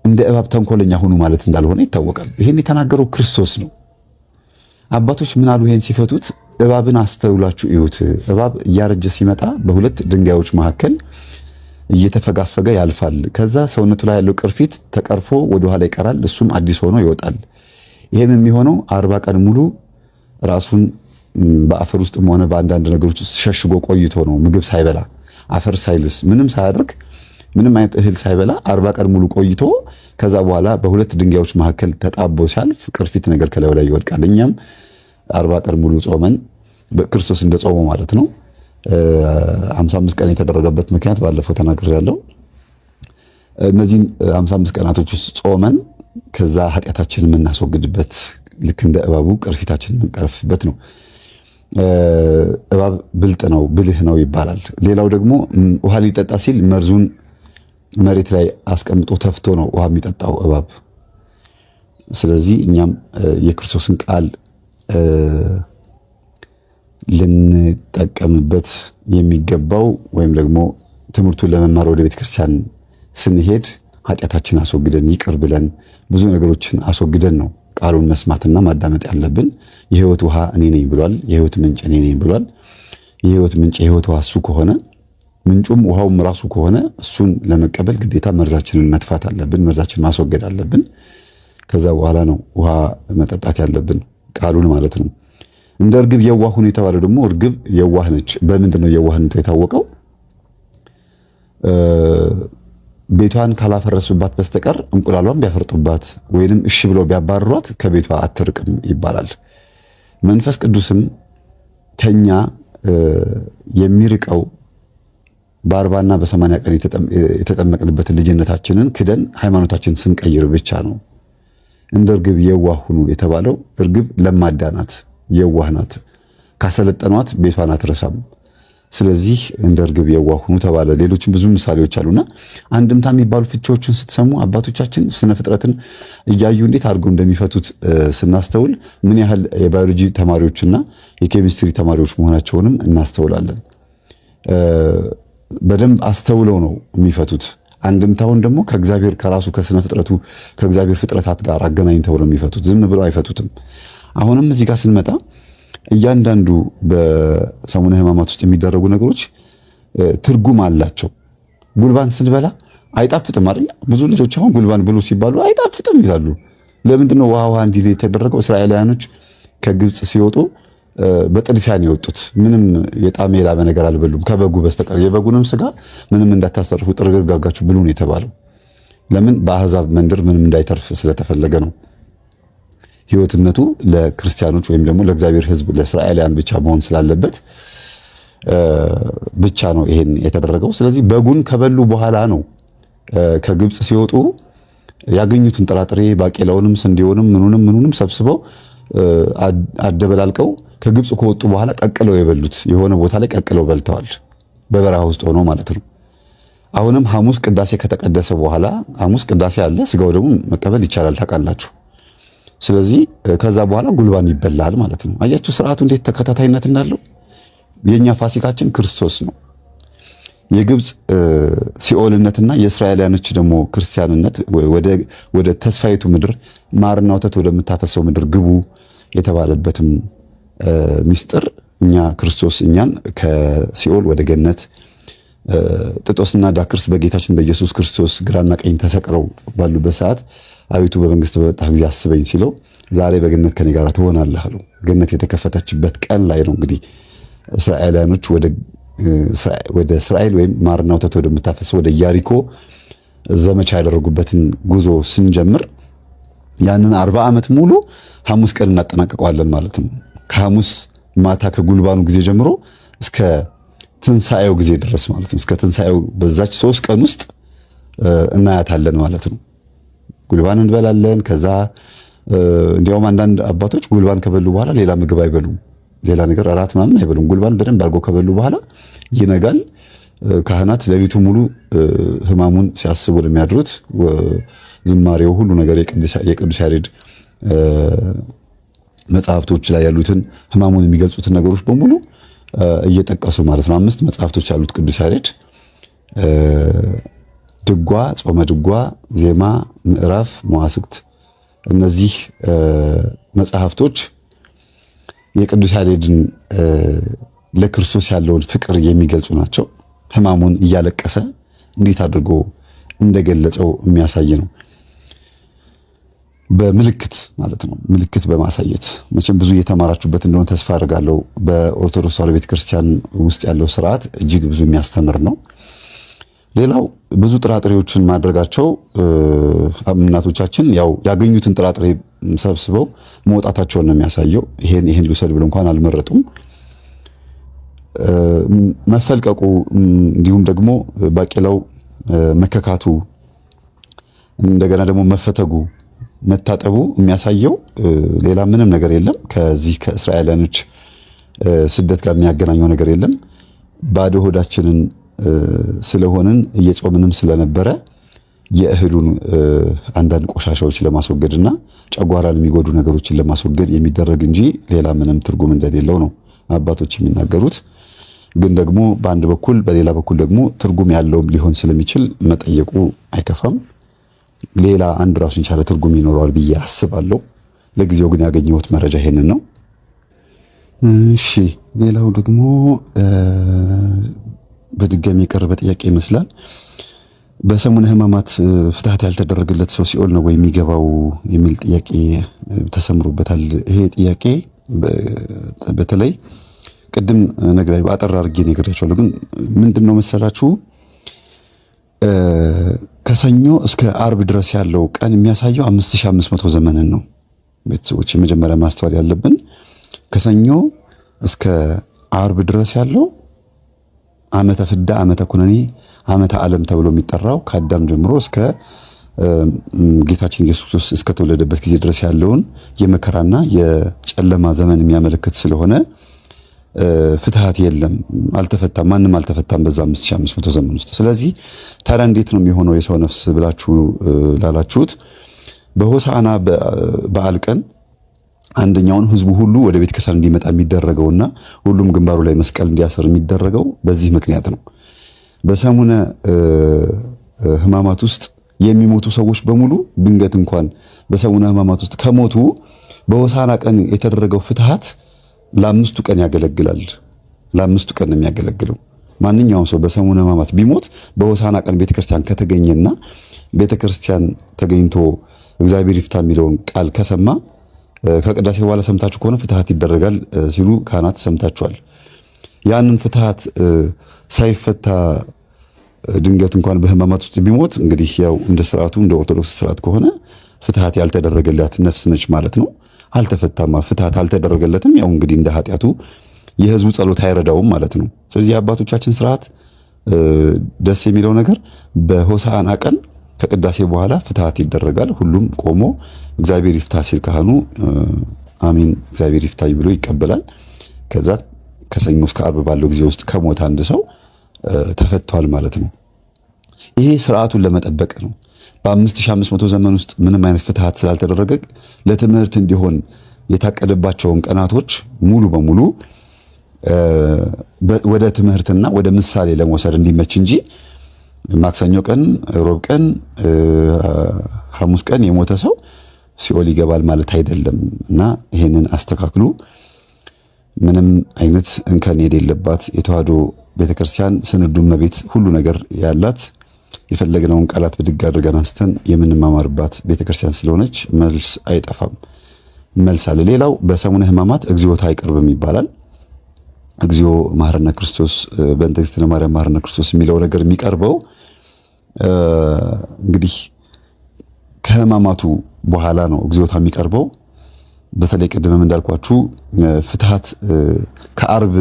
እንደ እባብ ተንኮለኛ ሆኑ ማለት እንዳልሆነ ይታወቃል። ይሄን የተናገረው ክርስቶስ ነው። አባቶች ምን አሉ? ይሄን ሲፈቱት እባብን አስተውላችሁ እዩት። እባብ እያረጀ ሲመጣ በሁለት ድንጋዮች መካከል እየተፈጋፈገ ያልፋል። ከዛ ሰውነቱ ላይ ያለው ቅርፊት ተቀርፎ ወደ ኋላ ይቀራል፣ እሱም አዲስ ሆኖ ይወጣል። ይሄም የሚሆነው 40 ቀን ሙሉ ራሱን በአፈር ውስጥም ሆነ በአንዳንድ ነገሮች ውስጥ ሸሽጎ ቆይቶ ነው። ምግብ ሳይበላ አፈር ሳይልስ ምንም ሳያደርግ ምንም አይነት እህል ሳይበላ 40 ቀን ሙሉ ቆይቶ ከዛ በኋላ በሁለት ድንጋዮች መካከል ተጣቦ ሲያልፍ ቅርፊት ነገር ከላዩ ላይ ይወድቃል። እኛም 40 ቀን ሙሉ ጾመን በክርስቶስ እንደጾመው ማለት ነው። 55 ቀን የተደረገበት ምክንያት ባለፈው ተናግሬያለሁ። እነዚህን 55 ቀናቶች ውስጥ ጾመን ከዛ ኃጢአታችንን የምናስወግድበት ልክ እንደ እባቡ ቅርፊታችንን የምንቀርፍበት ነው። እባብ ብልጥ ነው ብልህ ነው ይባላል። ሌላው ደግሞ ውሃ ሊጠጣ ሲል መርዙን መሬት ላይ አስቀምጦ ተፍቶ ነው ውሃ የሚጠጣው እባብ። ስለዚህ እኛም የክርስቶስን ቃል ልንጠቀምበት የሚገባው ወይም ደግሞ ትምህርቱን ለመማር ወደ ቤተክርስቲያን ስንሄድ ኃጢአታችን አስወግደን ይቅር ብለን ብዙ ነገሮችን አስወግደን ነው ቃሉን መስማትና ማዳመጥ ያለብን። የህይወት ውሃ እኔ ነኝ ብሏል። የህይወት ምንጭ እኔ ነኝ ብሏል። የህይወት ምንጭ የህይወት ውሃ እሱ ከሆነ ምንጩም ውሃውም ራሱ ከሆነ እሱን ለመቀበል ግዴታ መርዛችንን መጥፋት አለብን፣ መርዛችንን ማስወገድ አለብን። ከዛ በኋላ ነው ውሃ መጠጣት ያለብን ቃሉን ማለት ነው። እንደ እርግብ የዋህ ሁኑ የተባለው ደግሞ እርግብ የዋህ ነች። በምንድን ነው የዋህነቷ የታወቀው? ቤቷን ካላፈረሱባት በስተቀር እንቁላሏን ቢያፈርጡባት ወይንም እሺ ብለው ቢያባርሯት ከቤቷ አትርቅም ይባላል። መንፈስ ቅዱስም ከኛ የሚርቀው በ40 እና በ80 ቀን የተጠመቅንበትን ልጅነታችንን ክደን ሃይማኖታችንን ስንቀይር ብቻ ነው። እንደ እርግብ የዋህ ሁኑ የተባለው እርግብ ለማዳ ናት፣ የዋህ ናት። ካሰለጠኗት ቤቷን አትረሳም። ስለዚህ እንደ እርግብ የዋህ ሁኑ ተባለ። ሌሎችም ብዙ ምሳሌዎች አሉና አንድምታ የሚባሉ ፍቺዎችን ስትሰሙ አባቶቻችን ስነ ፍጥረትን እያዩ እንዴት አድርገው እንደሚፈቱት ስናስተውል ምን ያህል የባዮሎጂ ተማሪዎችና የኬሚስትሪ ተማሪዎች መሆናቸውንም እናስተውላለን። በደንብ አስተውለው ነው የሚፈቱት። አንድምታውን ደግሞ ከእግዚአብሔር ከራሱ ከስነ ፍጥረቱ ከእግዚአብሔር ፍጥረታት ጋር አገናኝተው ነው የሚፈቱት። ዝም ብለው አይፈቱትም። አሁንም እዚህ ጋር ስንመጣ እያንዳንዱ በሰሙነ ሕማማት ውስጥ የሚደረጉ ነገሮች ትርጉም አላቸው። ጉልባን ስንበላ አይጣፍጥም አይደል? ብዙ ልጆች አሁን ጉልባን ብሉ ሲባሉ አይጣፍጥም ይላሉ። ለምንድነው ውሃ እንዲል የተደረገው? እስራኤላውያኖች ከግብፅ ሲወጡ በጥድፊያ ነው የወጡት። ምንም የጣም የላመ ነገር አልበሉም ከበጉ በስተቀር። የበጉንም ስጋ ምንም እንዳታሰርፉ ጥርግርጋጋችሁ ብሉ ነው የተባለው። ለምን? በአሕዛብ መንደር ምንም እንዳይተርፍ ስለተፈለገ ነው። ሕይወትነቱ ለክርስቲያኖች ወይም ደግሞ ለእግዚአብሔር ሕዝብ ለእስራኤላውያን ብቻ መሆን ስላለበት ብቻ ነው ይሄን የተደረገው። ስለዚህ በጉን ከበሉ በኋላ ነው ከግብፅ ሲወጡ ያገኙትን ጥራጥሬ ባቄላውንም ስንዴውንም ምኑንም ሰብስበው አደበላልቀው ከግብጽ ከወጡ በኋላ ቀቅለው የበሉት የሆነ ቦታ ላይ ቀቅለው በልተዋል፣ በበረሃ ውስጥ ሆኖ ማለት ነው። አሁንም ሐሙስ ቅዳሴ ከተቀደሰ በኋላ ሐሙስ ቅዳሴ አለ፣ ስጋው ደግሞ መቀበል ይቻላል ታውቃላችሁ። ስለዚህ ከዛ በኋላ ጉልባን ይበላል ማለት ነው። አያችሁ ስርዓቱ እንዴት ተከታታይነት እንዳለው። የኛ ፋሲካችን ክርስቶስ ነው። የግብጽ ሲኦልነትና የእስራኤላውያኖች ደግሞ ክርስቲያንነት ወደ ተስፋይቱ ምድር ማርና ወተት ወደምታፈሰው ምድር ግቡ የተባለበትም ሚስጥር እኛ ክርስቶስ እኛን ከሲኦል ወደ ገነት ጥጦስና ዳክርስ በጌታችን በኢየሱስ ክርስቶስ ግራና ቀኝ ተሰቅለው ባሉበት ሰዓት አቤቱ በመንግስት በመጣህ ጊዜ አስበኝ ሲለው ዛሬ በገነት ከኔ ጋር ትሆናለህ አለው። ገነት የተከፈተችበት ቀን ላይ ነው እንግዲህ እስራኤላውያኖች ወደ እስራኤል ወይም ማርና ወተት ወደምታፈሰው ወደ ኢያሪኮ ዘመቻ ያደረጉበትን ጉዞ ስንጀምር ያንን 40 ዓመት ሙሉ ሐሙስ ቀን እናጠናቀቀዋለን ማለት ነው። ከሐሙስ ማታ ከጉልባኑ ጊዜ ጀምሮ እስከ ትንሳኤው ጊዜ ድረስ ማለት ነው። እስከ ትንሳኤው በዛች 3 ቀን ውስጥ እናያታለን ማለት ነው። ጉልባን እንበላለን። ከዛ እንዲያውም አንዳንድ አባቶች ጉልባን ከበሉ በኋላ ሌላ ምግብ አይበሉም፣ ሌላ ነገር እራት ምናምን አይበሉም። ጉልባን በደንብ አድርገው ከበሉ በኋላ ይነጋል። ካህናት ሌሊቱ ሙሉ ሕማሙን ሲያስቡ ለሚያድሩት ዝማሬው ሁሉ ነገር የቅዱስ ያሬድ መጽሐፍቶች ላይ ያሉትን ሕማሙን የሚገልጹትን ነገሮች በሙሉ እየጠቀሱ ማለት ነው። 5 መጽሐፍቶች ያሉት ቅዱስ ያሬድ ድጓ፣ ጾመ ድጓ፣ ዜማ፣ ምዕራፍ፣ መዋስክት እነዚህ መጽሐፍቶች የቅዱስ ያሬድን ለክርስቶስ ያለውን ፍቅር የሚገልጹ ናቸው። ሕማሙን እያለቀሰ እንዴት አድርጎ እንደገለጸው የሚያሳይ ነው። በምልክት ማለት ነው። ምልክት በማሳየት መቼም ብዙ እየተማራችሁበት እንደሆነ ተስፋ አድርጋለሁ። በኦርቶዶክስ ተዋሕዶ ቤተክርስቲያን ውስጥ ያለው ስርዓት እጅግ ብዙ የሚያስተምር ነው። ሌላው ብዙ ጥራጥሬዎችን ማድረጋቸው እናቶቻችን ያው ያገኙትን ጥራጥሬ ሰብስበው መውጣታቸውን ነው የሚያሳየው። ይሄን ልውሰድ ብለው እንኳን አልመረጡም። መፈልቀቁ እንዲሁም ደግሞ ባቄላው መከካቱ እንደገና ደግሞ መፈተጉ መታጠቡ የሚያሳየው ሌላ ምንም ነገር የለም። ከዚህ ከእስራኤላውያኖች ስደት ጋር የሚያገናኘው ነገር የለም። ባዶ ሆዳችንን ስለሆንን እየጾምንም ስለነበረ የእህሉን አንዳንድ ቆሻሻዎች ለማስወገድና ጨጓራን የሚጎዱ ነገሮችን ለማስወገድ የሚደረግ እንጂ ሌላ ምንም ትርጉም እንደሌለው ነው አባቶች የሚናገሩት። ግን ደግሞ በአንድ በኩል በሌላ በኩል ደግሞ ትርጉም ያለውም ሊሆን ስለሚችል መጠየቁ አይከፋም። ሌላ አንድ ራሱን የቻለ ትርጉም ይኖረዋል ብዬ አስባለሁ። ለጊዜው ግን ያገኘሁት መረጃ ይሄንን ነው። እሺ፣ ሌላው ደግሞ በድጋሚ የቀረበ ጥያቄ ይመስላል። በሰሙነ ሕማማት ፍትሐት ያልተደረገለት ሰው ሲኦል ነው ወይ የሚገባው የሚል ጥያቄ ተሰምሮበታል። ይሄ ጥያቄ በተለይ ቅድም ነግራይ በአጠር አድርጌ ነግራችኋለሁ። ግን ምንድነው መሰላችሁ ከሰኞ እስከ አርብ ድረስ ያለው ቀን የሚያሳየው 5500 ዘመንን ነው። ቤተሰቦች የመጀመሪያ ማስተዋል ያለብን ከሰኞ እስከ አርብ ድረስ ያለው ዓመተ ፍዳ፣ ዓመተ ኩነኔ፣ ዓመተ ዓለም ተብሎ የሚጠራው ከአዳም ጀምሮ እስከ ጌታችን ኢየሱስ ክርስቶስ እስከተወለደበት ጊዜ ድረስ ያለውን የመከራና የጨለማ ዘመን የሚያመለክት ስለሆነ ፍትሐት የለም፣ አልተፈታም፣ ማንም አልተፈታም በዛ 5500 ዘመን ውስጥ። ስለዚህ ታዲያ እንዴት ነው የሚሆነው የሰው ነፍስ ብላችሁ ላላችሁት በሆሳዕና በዓል ቀን አንደኛውን ህዝቡ ሁሉ ወደ ቤተ ክርስቲያን እንዲመጣ የሚደረገውና ሁሉም ግንባሩ ላይ መስቀል እንዲያሰር የሚደረገው በዚህ ምክንያት ነው። በሰሙነ ሕማማት ውስጥ የሚሞቱ ሰዎች በሙሉ ድንገት እንኳን በሰሙነ ሕማማት ውስጥ ከሞቱ በሆሳዕና ቀን የተደረገው ፍትሐት ለአምስቱ ቀን ያገለግላል። ለአምስቱ ቀን ነው የሚያገለግለው። ማንኛውም ሰው በሰሙነ ሕማማት ቢሞት በሆሳዕና ቀን ቤተክርስቲያን ከተገኘና ቤተክርስቲያን ተገኝቶ እግዚአብሔር ይፍታ የሚለውን ቃል ከሰማ ከቅዳሴ በኋላ ሰምታችሁ ከሆነ ፍትሐት ይደረጋል ሲሉ ካህናት ሰምታችኋል። ያንን ፍትሐት ሳይፈታ ድንገት እንኳን በሕማማት ውስጥ ቢሞት እንግዲህ ያው እንደ ስርዓቱ እንደ ኦርቶዶክስ ስርዓት ከሆነ ፍትሐት ያልተደረገላት ነፍስ ነች ማለት ነው። አልተፈታማ፣ ፍትሐት አልተደረገለትም። ያው እንግዲህ እንደ ኃጢአቱ የህዝቡ ጸሎት አይረዳውም ማለት ነው። ስለዚህ የአባቶቻችን ስርዓት ደስ የሚለው ነገር በሆሳዕና ቀን ከቅዳሴ በኋላ ፍትሐት ይደረጋል። ሁሉም ቆሞ እግዚአብሔር ይፍታ ሲል ካህኑ አሚን እግዚአብሔር ይፍታኝ ብሎ ይቀበላል። ከዛ ከሰኞ እስከ ዓርብ ባለው ጊዜ ውስጥ ከሞተ አንድ ሰው ተፈቷል ማለት ነው። ይሄ ስርዓቱን ለመጠበቅ ነው። በ5500 ዘመን ውስጥ ምንም አይነት ፍትሃት ስላልተደረገ ለትምህርት እንዲሆን የታቀደባቸውን ቀናቶች ሙሉ በሙሉ ወደ ትምህርትና ወደ ምሳሌ ለመውሰድ እንዲመች እንጂ ማክሰኞ ቀን፣ ሮብ ቀን፣ ሐሙስ ቀን የሞተ ሰው ሲኦል ይገባል ማለት አይደለም እና ይሄንን አስተካክሉ። ምንም አይነት እንከን የሌለባት የተዋህዶ ቤተክርስቲያን ስንዱ እመቤት ሁሉ ነገር ያላት የፈለግነውን ቃላት ብድግ አድርገን አንስተን የምንማማርባት ቤተክርስቲያን ስለሆነች መልስ አይጠፋም፣ መልስ አለ። ሌላው በሰሙነ ሕማማት እግዚኦታ አይቀርብም ይባላል። እግዚኦ መሐረነ ክርስቶስ በእንተ እግዝእትነ ማርያም መሐረነ ክርስቶስ የሚለው ነገር የሚቀርበው እንግዲህ ከሕማማቱ በኋላ ነው እግዚኦታ የሚቀርበው። በተለይ ቅድምም እንዳልኳችሁ ፍትሃት ከዓርብ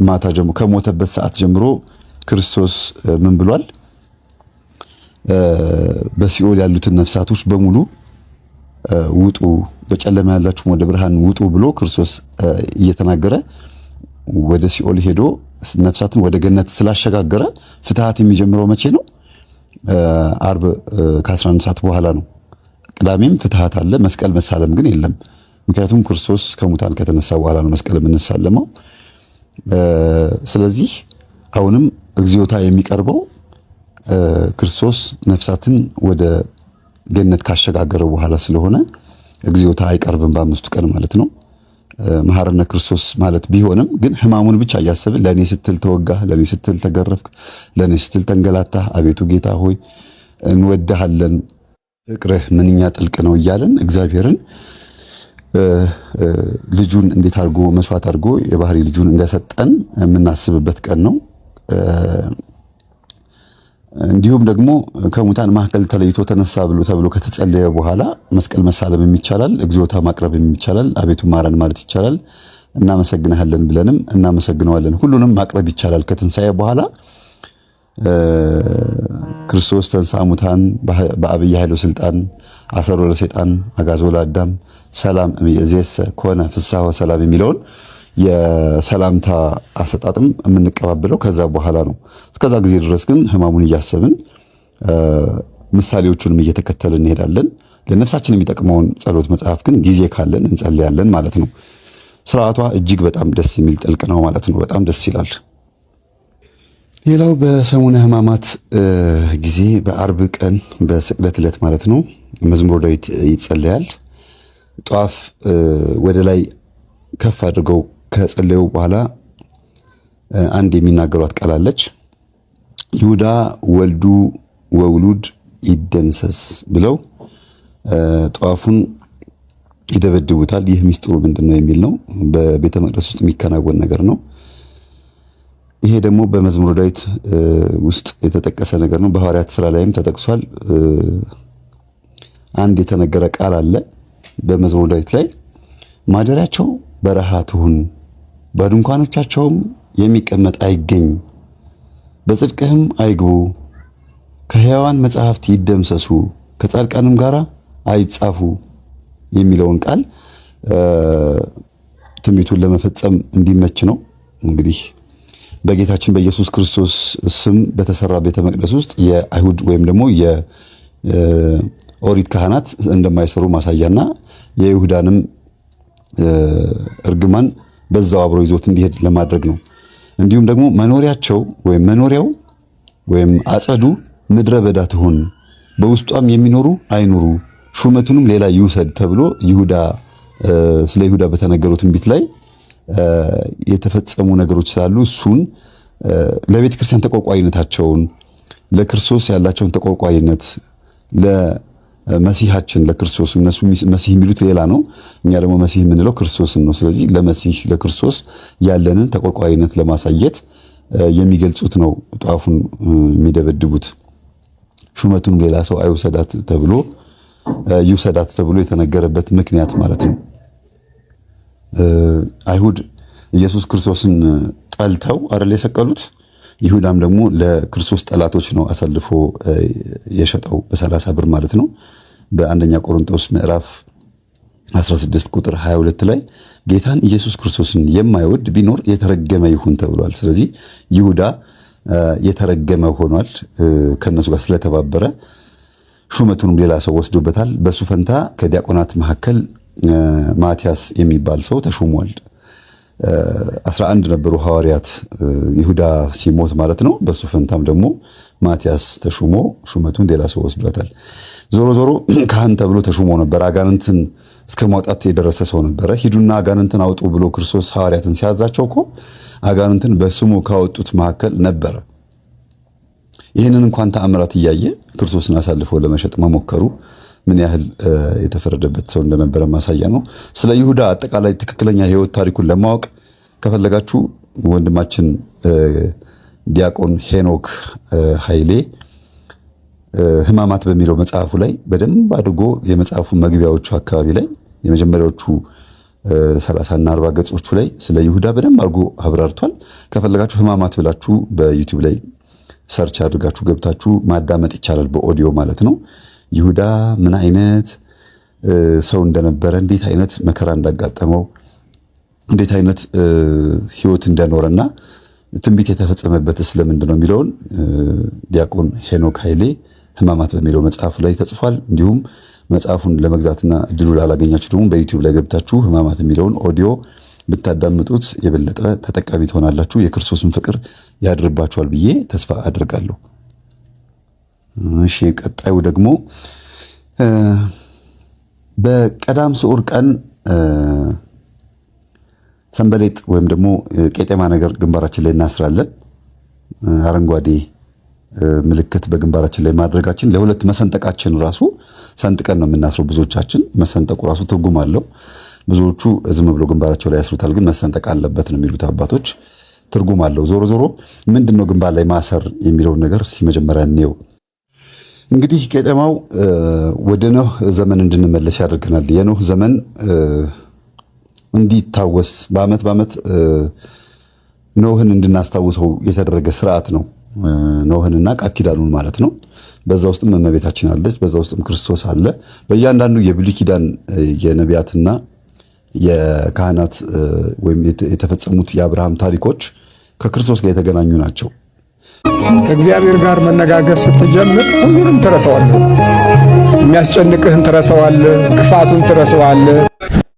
ማታ ጀምሮ ከሞተበት ሰዓት ጀምሮ ክርስቶስ ምን ብሏል? በሲኦል ያሉትን ነፍሳቶች በሙሉ ውጡ፣ በጨለማ ያላችሁ ወደ ብርሃን ውጡ ብሎ ክርስቶስ እየተናገረ ወደ ሲኦል ሄዶ ነፍሳትን ወደ ገነት ስላሸጋገረ ፍትሃት የሚጀምረው መቼ ነው? ዓርብ ከ11 ሰዓት በኋላ ነው። ቅዳሜም ፍትሃት አለ፣ መስቀል መሳለም ግን የለም። ምክንያቱም ክርስቶስ ከሙታን ከተነሳ በኋላ ነው መስቀል የምንሳለመው። ስለዚህ አሁንም እግዚኦታ የሚቀርበው ክርስቶስ ነፍሳትን ወደ ገነት ካሸጋገረ በኋላ ስለሆነ እግዚኦታ አይቀርብም በአምስቱ ቀን ማለት ነው። መሐረነ ክርስቶስ ማለት ቢሆንም ግን ሕማሙን ብቻ እያሰብን ለኔ ስትል ተወጋህ፣ ለኔ ስትል ተገረፍክ፣ ለኔ ስትል ተንገላታህ፣ አቤቱ ጌታ ሆይ እንወድሃለን፣ ፍቅርህ ምንኛ ጥልቅ ነው እያለን እግዚአብሔርን ልጁን እንዴት አድርጎ መስዋዕት አድርጎ የባህሪ ልጁን እንደሰጠን የምናስብበት ቀን ነው። እንዲሁም ደግሞ ከሙታን መካከል ተለይቶ ተነሳ ተብሎ ከተጸለየ በኋላ መስቀል መሳለም ይቻላል፣ እግዚኦታ ማቅረብ ይቻላል፣ አቤቱ ማረን ማለት ይቻላል፣ እናመሰግናለን ብለንም እናመሰግነዋለን። ሁሉንም ማቅረብ ይቻላል። ከትንሣኤ በኋላ ክርስቶስ ተንሥአ እሙታን በዐቢይ ኃይል ወሥልጣን አሰሮ ለሰይጣን አግዓዞ ለአዳም ሰላም እምይእዜሰ ኮነ ፍስሐ ወሰላም የሚለውን የሰላምታ አሰጣጥም የምንቀባበለው ከዛ በኋላ ነው። እስከዛ ጊዜ ድረስ ግን ሕማሙን እያሰብን ምሳሌዎቹንም እየተከተልን እንሄዳለን። ለነፍሳችን የሚጠቅመውን ጸሎት መጽሐፍ ግን ጊዜ ካለን እንጸልያለን ማለት ነው። ስርዓቷ እጅግ በጣም ደስ የሚል ጥልቅ ነው ማለት ነው። በጣም ደስ ይላል። ሌላው በሰሙነ ሕማማት ጊዜ በዓርብ ቀን በስቅለት ዕለት ማለት ነው መዝሙረ ዳዊት ይጸለያል። ጧፍ ወደ ላይ ከፍ አድርገው ከጸለዩ በኋላ አንድ የሚናገሯት ቃል አለች። ይሁዳ ወልዱ ወውሉድ ይደምሰስ ብለው ጧፉን ይደበድቡታል። ይህ ሚስጥሩ ምንድነው የሚል ነው። በቤተ መቅደስ ውስጥ የሚከናወን ነገር ነው። ይሄ ደግሞ በመዝሙረ ዳዊት ውስጥ የተጠቀሰ ነገር ነው። በሐዋርያት ሥራ ላይም ተጠቅሷል። አንድ የተነገረ ቃል አለ በመዝሙረ ዳዊት ላይ ማደሪያቸው በረሃ ትሁን፣ በድንኳኖቻቸውም የሚቀመጥ አይገኝ፣ በጽድቅህም አይግቡ፣ ከሕያዋን መጻሕፍት ይደምሰሱ፣ ከጻድቃንም ጋር አይጻፉ የሚለውን ቃል ትንቢቱን ለመፈጸም እንዲመች ነው። እንግዲህ በጌታችን በኢየሱስ ክርስቶስ ስም በተሰራ ቤተ መቅደስ ውስጥ የአይሁድ ወይም ደግሞ የኦሪት ካህናት እንደማይሰሩ ማሳያና የይሁዳንም እርግማን በዛው አብሮ ይዞት እንዲሄድ ለማድረግ ነው። እንዲሁም ደግሞ መኖሪያቸው ወይም መኖሪያው ወይም አጸዱ ምድረ በዳ ትሁን፣ በውስጧም የሚኖሩ አይኑሩ፣ ሹመቱንም ሌላ ይውሰድ ተብሎ ስለ ይሁዳ በተነገረው ትንቢት ላይ የተፈጸሙ ነገሮች ስላሉ እሱን ለቤተ ክርስቲያን ተቆርቋሪነታቸውን፣ ለክርስቶስ ያላቸውን ተቆርቋሪነት፣ ለመሲሐችን ለክርስቶስ እነሱ መሲህ የሚሉት ሌላ ነው፣ እኛ ደግሞ መሲህ የምንለው ክርስቶስን ነው። ስለዚህ ለመሲህ ለክርስቶስ ያለንን ተቆርቋሪነት ለማሳየት የሚገልጹት ነው ጧፉን የሚደበድቡት። ሹመቱን ሌላ ሰው አይውሰዳት ተብሎ ይውሰዳት ተብሎ የተነገረበት ምክንያት ማለት ነው። አይሁድ ኢየሱስ ክርስቶስን ጠልተው አይደል የሰቀሉት። ይሁዳም ደግሞ ለክርስቶስ ጠላቶች ነው አሳልፎ የሸጠው በ30 ብር ማለት ነው። በአንደኛ ቆሮንቶስ ምዕራፍ 16 ቁጥር 22 ላይ ጌታን ኢየሱስ ክርስቶስን የማይወድ ቢኖር የተረገመ ይሁን ተብሏል። ስለዚህ ይሁዳ የተረገመ ሆኗል ከነሱ ጋር ስለተባበረ። ሹመቱንም ሌላ ሰው ወስዶበታል። በሱ ፈንታ ከዲያቆናት መካከል ማቲያስ የሚባል ሰው ተሾሟል። 11 ነበሩ ሐዋርያት ይሁዳ ሲሞት ማለት ነው። በሱ ፈንታም ደግሞ ማቲያስ ተሾሞ ሹመቱን ሌላ ሰው ወስዶታል። ዞሮ ዞሮ ካህን ተብሎ ተሾሞ ነበር። አጋንንትን እስከ ማውጣት የደረሰ ሰው ነበረ። ሂዱና አጋንንትን አውጡ ብሎ ክርስቶስ ሐዋርያትን ሲያዛቸው እኮ አጋንንትን በስሙ ካወጡት መካከል ነበረ። ይህንን እንኳን ተአምራት እያየ ክርስቶስን አሳልፎ ለመሸጥ መሞከሩ ምን ያህል የተፈረደበት ሰው እንደነበረ ማሳያ ነው። ስለ ይሁዳ አጠቃላይ ትክክለኛ የህይወት ታሪኩን ለማወቅ ከፈለጋችሁ ወንድማችን ዲያቆን ሄኖክ ኃይሌ ሕማማት በሚለው መጽሐፉ ላይ በደንብ አድርጎ የመጽሐፉ መግቢያዎቹ አካባቢ ላይ የመጀመሪያዎቹ 30 እና 40 ገጾቹ ላይ ስለ ይሁዳ በደንብ አድርጎ አብራርቷል። ከፈለጋችሁ ሕማማት ብላችሁ በዩቲዩብ ላይ ሰርች አድርጋችሁ ገብታችሁ ማዳመጥ ይቻላል፣ በኦዲዮ ማለት ነው። ይሁዳ ምን አይነት ሰው እንደነበረ፣ እንዴት አይነት መከራ እንዳጋጠመው፣ እንዴት አይነት ህይወት እንደኖረና ትንቢት የተፈጸመበት ስለምንድን ነው የሚለውን ዲያቆን ሄኖክ ኃይሌ ሕማማት በሚለው መጽሐፉ ላይ ተጽፏል። እንዲሁም መጽሐፉን ለመግዛትና እድሉ ላላገኛችሁ ደግሞ በዩቲዩብ ላይ ገብታችሁ ሕማማት የሚለውን ኦዲዮ ብታዳምጡት የበለጠ ተጠቃሚ ትሆናላችሁ። የክርስቶስን ፍቅር ያድርባችኋል ብዬ ተስፋ አድርጋለሁ። እሺ፣ ቀጣዩ ደግሞ በቀዳም ስዑር ቀን ሰንበሌጥ ወይም ደግሞ ቄጤማ ነገር ግንባራችን ላይ እናስራለን። አረንጓዴ ምልክት በግንባራችን ላይ ማድረጋችን ለሁለት መሰንጠቃችን ራሱ ሰንጥቀን ነው የምናስረው። ብዙዎቻችን መሰንጠቁ ራሱ ትርጉም አለው። ብዙዎቹ ዝም ብሎ ግንባራቸው ላይ ያስሩታል፣ ግን መሰንጠቅ አለበት ነው የሚሉት አባቶች። ትርጉም አለው። ዞሮ ዞሮ ምንድነው ግንባር ላይ ማሰር የሚለውን ነገር መጀመሪያ እንየው። እንግዲህ ቄጤማው ወደ ኖህ ዘመን እንድንመለስ ያደርገናል። የኖህ ዘመን እንዲታወስ በአመት ኖህን እንድናስታውሰው የተደረገ ስርዓት ነው። ኖህንና ቃል ኪዳኑን ማለት ነው። በዛ ውስጥም እመቤታችን አለች፣ በዛ ውስጥም ክርስቶስ አለ። በእያንዳንዱ የብሉይ ኪዳን የነቢያትና የካህናት ወይም የተፈጸሙት የአብርሃም ታሪኮች ከክርስቶስ ጋር የተገናኙ ናቸው። ከእግዚአብሔር ጋር መነጋገር ስትጀምር ሁሉንም ትረሳዋለህ። የሚያስጨንቅህን ትረሳዋለህ፣ ክፋቱን ትረሳዋለህ።